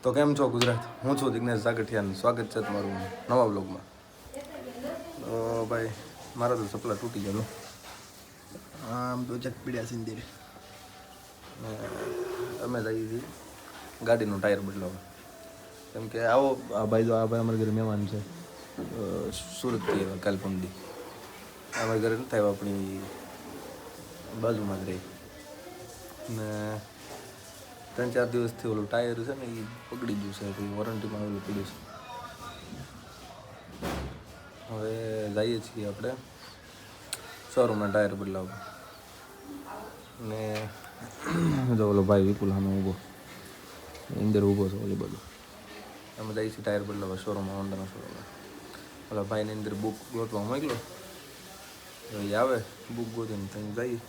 તો કેમ છો ગુજરાત? હું છું દિગ્નેશ સાગઠિયાનું સ્વાગત છે તમારું નવા બ્લોગમાં. તો ભાઈ મારા તો સપલા તૂટી ગયો આમ તો ચક પીડ્યા સિંદીર અમે જઈએ છીએ ગાડીનું ટાયર બદલાવવા. કેમ કે આવો આ ભાઈ અમારા ઘરે મહેમાન છે, સુરતથી આવ્યા કાલ પમદી. અમારા ઘરે નથી આવ્યા, આપણી બાજુમાં જ રહી ને 3-4 દિવસથી ઓલું ટાયર છે ને એ પકડી ગયું છે, તો વોરંટીમાં આવેલું પડ્યું છે. હવે જઈએ છીએ આપણે શોરૂમમાં ટાયર બદલાવવા. ને જો ઓલો ભાઈ વિપુલ સામે ઊભો, અંદર ઊભો છે ઓલી બાજુ. અમે જઈએ છીએ ટાયર બદલાવવા શોરૂમમાં, હોન્ડાના શોરૂમમાં. ઓલા ભાઈને અંદર બુક ગોતવા મોકલો, એ આવે બુક ગોતીને ત્યાં જઈએ.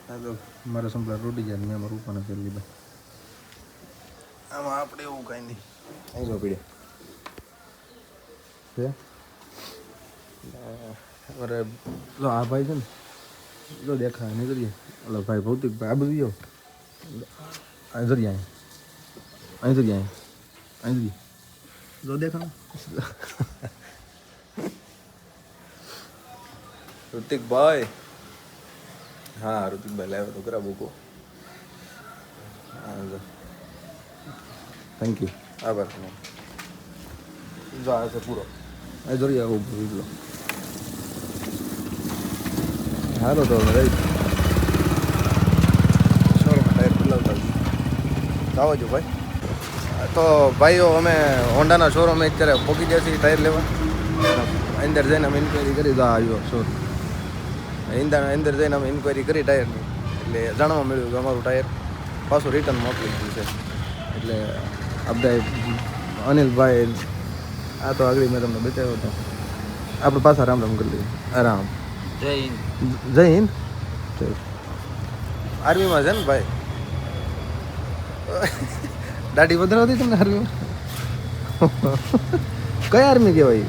હા તો મારા સંપલા તૂટી જાય, મેં મારું રૂપાને કરી લીધા. આમાં આપણે એવું કાંઈ નહીં. અહીં જો પીડે છે અરે જો આ ભાઈ છે ને, જો દેખાય નહીં કરીએ. ઓલો ભાઈ ભૌતિક ભાઈ આ બધું જો અહીં જરી અહીં જરી અહીં જરી જો દેખાય ઋતિકભાઈ. હા ઋતિકભાઈ લાવ્યો તો ખરા બુકો. હા જો થેન્ક યુ, આભાર. જો આ છે પૂરો અહીં જોઈ આવું એટલો હાલો તો રહી શોરૂમમાં ટાયર બદલાવતા આવો છો ભાઈ. તો ભાઈઓ અમે હોન્ડાના શોરૂમ અત્યારે પહોંચી ગયા છીએ ટાયર લેવા. અંદર જઈને અમે ઇન્ક્વાયરી કરી, તો આવ્યો શોરૂમ અંદર જઈને અમે ઇન્ક્વાયરી કરી ટાયરની, એટલે જાણવા મળ્યું કે અમારું ટાયર પાછું રિટર્ન મોકલી દીધું છે. એટલે આપણે અનિલભાઈ આ તો આગળ મેં તમને બતાવ્યો હતો. આપણે પાછા રામ રામ કરી લઈએ. રામ જય હિન્દ. જય હિન્દ. આર્મીમાં છે ને ભાઈ? દાઢી વધારવા તમને આર્મીમાં? કઈ આર્મી કહેવાય?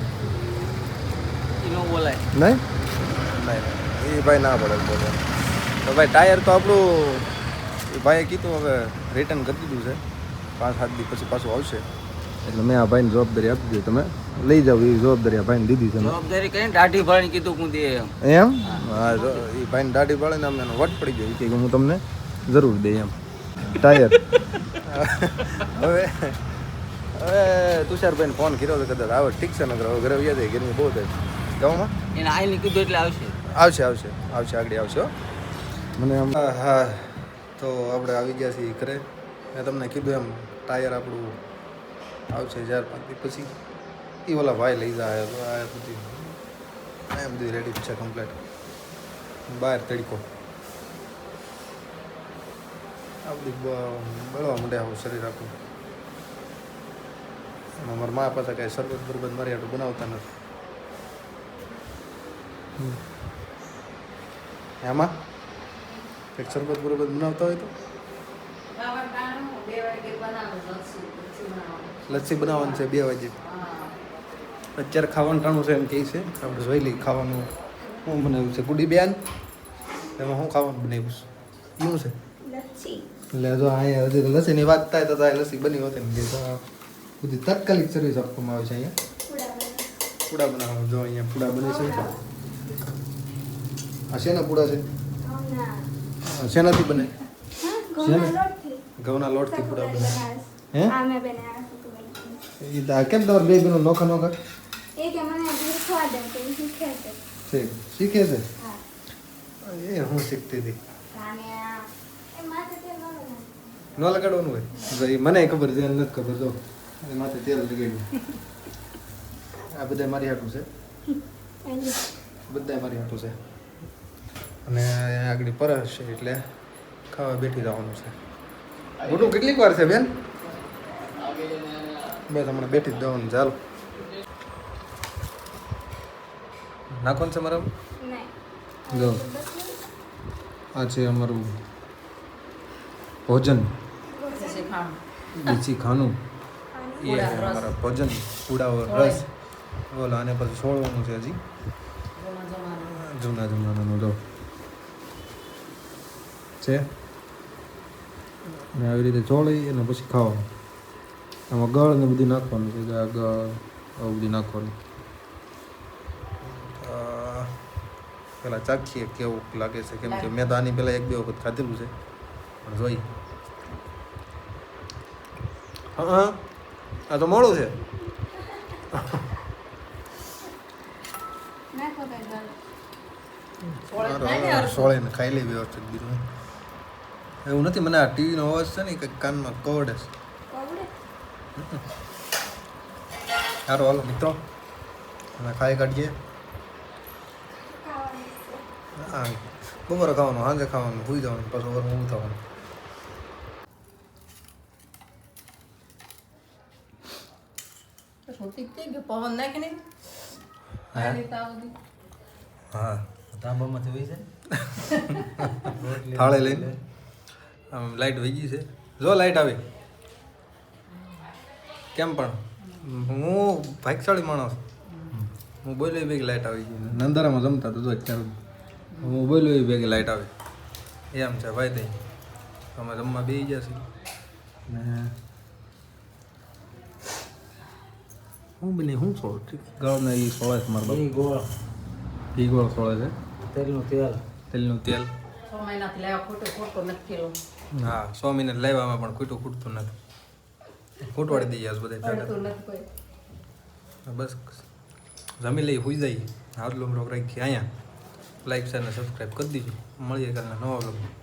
બોલાય નહીં એ ભાઈ ના પડે બોલે. તો ભાઈ ટાયર તો આપણું એ ભાઈએ કીધું હવે રિટર્ન કરી દીધું છે, 5-7 દિવસ પછી પાછું આવશે. એટલે મેં આ ભાઈને જવાબદારી આપી દીધી, તમે લઈ જાઓ. એ જવાબદારી આ ભાઈને દીધી છે. જવાબદારી કઈ દાઢી ભાળીને કીધું હું દે એમ. હા એ ભાઈને દાઢી ભાળીને અમને વટ પડી ગયો કે હું તમને જરૂર દે એમ ટાયર. હવે તુષારભાઈને ફોન કર્યો તો કદાચ આવે ઠીક છે, નગર હવે ઘરે વ્યા જાય, ગરમી બહુ થાય ગામમાં. એને આઈને કીધું એટલે આવશે આગળ આવશે મને આમ. હા તો આપણે આવી ગયા છીએ ઘરે. મેં તમને કીધું એમ ટાયર આપણું આવશે 4-5 દિવસ પછી. એ ઓલા ભાઈ લઈ જાય તો આ બધી રેડી છે કમ્પ્લેટ. બહાર તડકો આ બધી બળવા માંડે આવું શરીર આખું. એમાં મારા મા પાસે કાંઈ શરબત બરબત મારી આટલું બનાવતા નથી. એમાં કંઈક શરબત બરબત બનાવતા હોય તો લસ્સી બનાવવાનું છે 2 વાગે. અત્યારે ખાવાનું ટાણું છે એમ કહે છે. આપણે જોઈ લઈએ ખાવાનું શું બનાવ્યું છે. ગુડી બેન એમાં શું ખાવાનું બનાવ્યું છે? શું છે? એટલે જો અહીંયા હજી તો લસ્સીની વાત થાય તો લસ્સી બની હોતી ને બધી તાત્કાલિક સર્વિસ આપવામાં આવે છે. અહીંયા પૂડા બનાવવાનું. જો અહીંયા પૂડા બને છે. આ શેના પૂડા છે? શેનાથી બને? ઘઉંના લોટથી પૂડા બને. હે કેમ તમારે 2 બહેનો નોખા શીખે છે? એ હું શીખતી હતી. ન લગાડવાનું હોય ભાઈ, મને ખબર છે, નથી ખબર. જો માથે તેલ લગાડ્યું. આ બધા મારી હાટું છે, બધા મારી હાટું છે. અને આગળ પરસ છે એટલે ખાવા બેઠી જવાનું છે. મોટું કેટલીક વાર છે બેન? બસ હમણાં બેઠી જ જવાનું. ચાલો નાખવાનું છે મારા. જો આ છે અમારું ભોજન, બીજી ખાનું. એ અમારા ભોજન પૂડા રસ ઓલા. અને પછી છોડવાનું છે હજી જૂના જમાનાનું જો છે. અને આવી રીતે ચોળી અને પછી ખાવાનું. આમાં ગળ ને બધું નાખવાનું છે ગળ આવું બધું નાખવાનું પેલા ચાખીએ કેવું લાગે છે કેમ કે મેં તો આની પહેલાં 1-2 વખત ખાધેલું છે પણ જોઈ હા આ તો મોડું છે સોળે ખાઈ લે વ્યવસ્થિત બીજું એવું નથી મને આ ટીવીનો અવાજ છે ને કંઈક કાનમાં કવડે છે સારું હાલો મિત્રો અમે ખાઈ કાઢીએ હા બપોરે ખાવાનું સાંજે ખાવાનું સુઈ જવાનું પાછું વર ઊભું થવાનું પવન નાખીને હા ધાબામાંથી હોય છે થાળે લઈને આમ લાઈટ વહી ગઈ છે જો લાઈટ આવી કેમ પણ હું ભાગશાળી માણસ હું બોલ્યો એ ભેગી લાઈટ આવી ગઈ નંદારામાં જમતા તો જો અત્યારે હું બોલ્યો એ ભેગી લાઈટ આવી એમ છે ભાઈ દઈ અમે જમવા બેસી ગયા છીએ ને હું બની હું છોડ ગળને એ સોળે છે મારા બાપ ગોળ ઘી ગોળ સોળે છે તેલનું તેલ તેલનું તેલ 6 મહિનાથી લાવ્યા ખોટો નથી કેલો હા 100 મિનિટ લાવ્યામાં પણ ખૂટતું નથી ખૂટવાડી દઈએ આજ બધા પડતું નથી કોઈ બસ જમી લઈ હોઈ જાય આટલો બ્લોગ રાખીએ અહીંયા લાઈક શેર અને સબસ્ક્રાઈબ કરી દીજો મળીએ કાલના નવા બ્લોગમાં